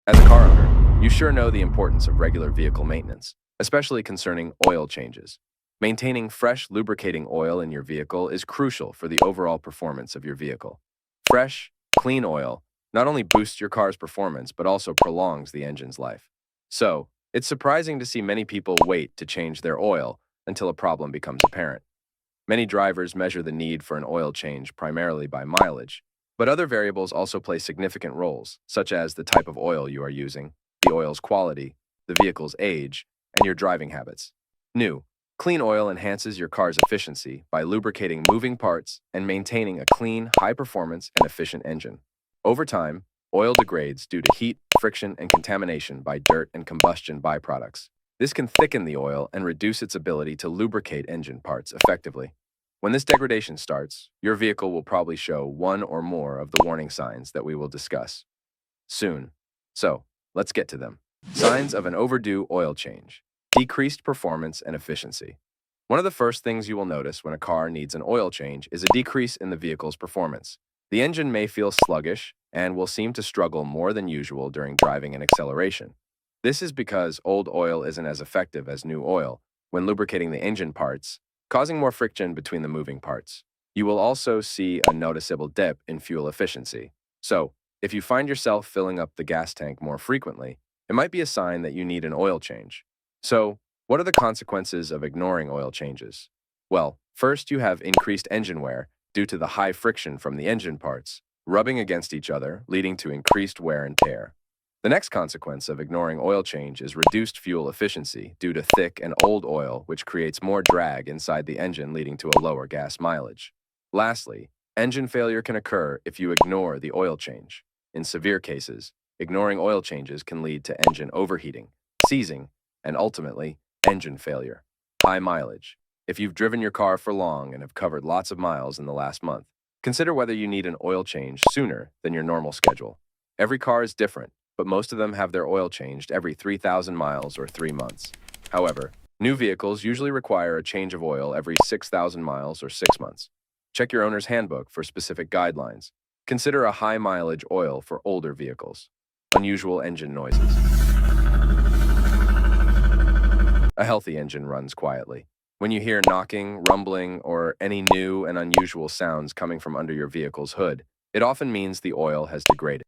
As a car owner, you sure know the importance of regular vehicle maintenance, especially concerning oil changes. Maintaining fresh, lubricating oil in your vehicle is crucial for the overall performance of your vehicle. Fresh, clean oil not only boosts your car's performance, but also prolongs the engine's life. So, it's surprising to see many people wait to change their oil until a problem becomes apparent. Many drivers measure the need for an oil change primarily by mileage, but other variables also play significant roles, such as the type of oil you are using, the oil's quality, the vehicle's age, and your driving habits. New, clean oil enhances your car's efficiency by lubricating moving parts and maintaining a clean, high-performance, and efficient engine. Over time, oil degrades due to heat, friction, and contamination by dirt and combustion byproducts. This can thicken the oil and reduce its ability to lubricate engine parts effectively. When this degradation starts, your vehicle will probably show one or more of the warning signs that we will discuss soon. So, let's get to them. Signs of an overdue oil change. Decreased performance and efficiency. One of the first things you will notice when a car needs an oil change is a decrease in the vehicle's performance. The engine may feel sluggish and will seem to struggle more than usual during driving and acceleration. This is because old oil isn't as effective as new oil when lubricating the engine parts, causing more friction between the moving parts. You will also see a noticeable dip in fuel efficiency. So, if you find yourself filling up the gas tank more frequently, it might be a sign that you need an oil change. So, what are the consequences of ignoring oil changes? Well, first you have increased engine wear due to the high friction from the engine parts, rubbing against each other, leading to increased wear and tear. The next consequence of ignoring oil change is reduced fuel efficiency due to thick and old oil, which creates more drag inside the engine, leading to a lower gas mileage. Lastly, engine failure can occur if you ignore the oil change. In severe cases, ignoring oil changes can lead to engine overheating, seizing, and ultimately, engine failure. High mileage. If you've driven your car for long and have covered lots of miles in the last month, consider whether you need an oil change sooner than your normal schedule. Every car is different, but most of them have their oil changed every 3,000 miles or 3 months. However, new vehicles usually require a change of oil every 6,000 miles or 6 months. Check your owner's handbook for specific guidelines. Consider a high-mileage oil for older vehicles. Unusual engine noises. A healthy engine runs quietly. When you hear knocking, rumbling, or any new and unusual sounds coming from under your vehicle's hood, it often means the oil has degraded.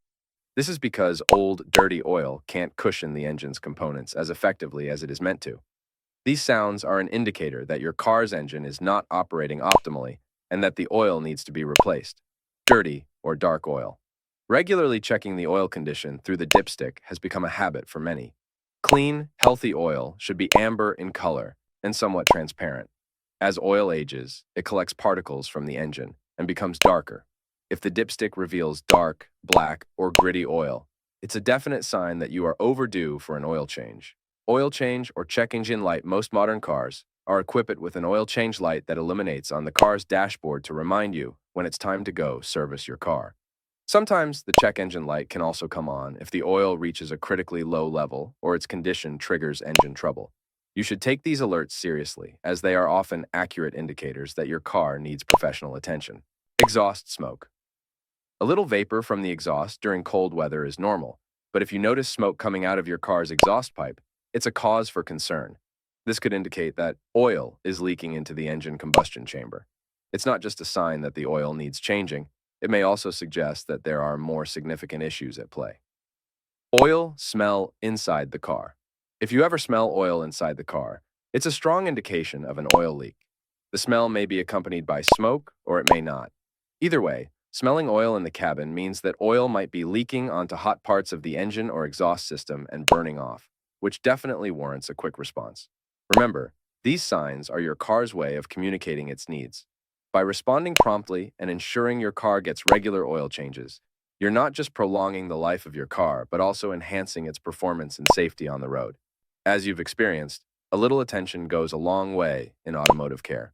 This is because old, dirty oil can't cushion the engine's components as effectively as it is meant to. These sounds are an indicator that your car's engine is not operating optimally and that the oil needs to be replaced. Dirty or dark oil. Regularly checking the oil condition through the dipstick has become a habit for many. Clean, healthy oil should be amber in color and somewhat transparent. As oil ages, it collects particles from the engine and becomes darker. If the dipstick reveals dark, black, or gritty oil, it's a definite sign that you are overdue for an oil change. Oil change or check engine light. Most modern cars are equipped with an oil change light that illuminates on the car's dashboard to remind you when it's time to go service your car. Sometimes the check engine light can also come on if the oil reaches a critically low level or its condition triggers engine trouble. You should take these alerts seriously, as they are often accurate indicators that your car needs professional attention. Exhaust smoke. A little vapor from the exhaust during cold weather is normal, but if you notice smoke coming out of your car's exhaust pipe, it's a cause for concern. This could indicate that oil is leaking into the engine combustion chamber. It's not just a sign that the oil needs changing, it may also suggest that there are more significant issues at play. Oil smell inside the car. If you ever smell oil inside the car, it's a strong indication of an oil leak. The smell may be accompanied by smoke, or it may not. Either way, smelling oil in the cabin means that oil might be leaking onto hot parts of the engine or exhaust system and burning off, which definitely warrants a quick response. Remember, these signs are your car's way of communicating its needs. By responding promptly and ensuring your car gets regular oil changes, you're not just prolonging the life of your car, but also enhancing its performance and safety on the road. As you've experienced, a little attention goes a long way in automotive care.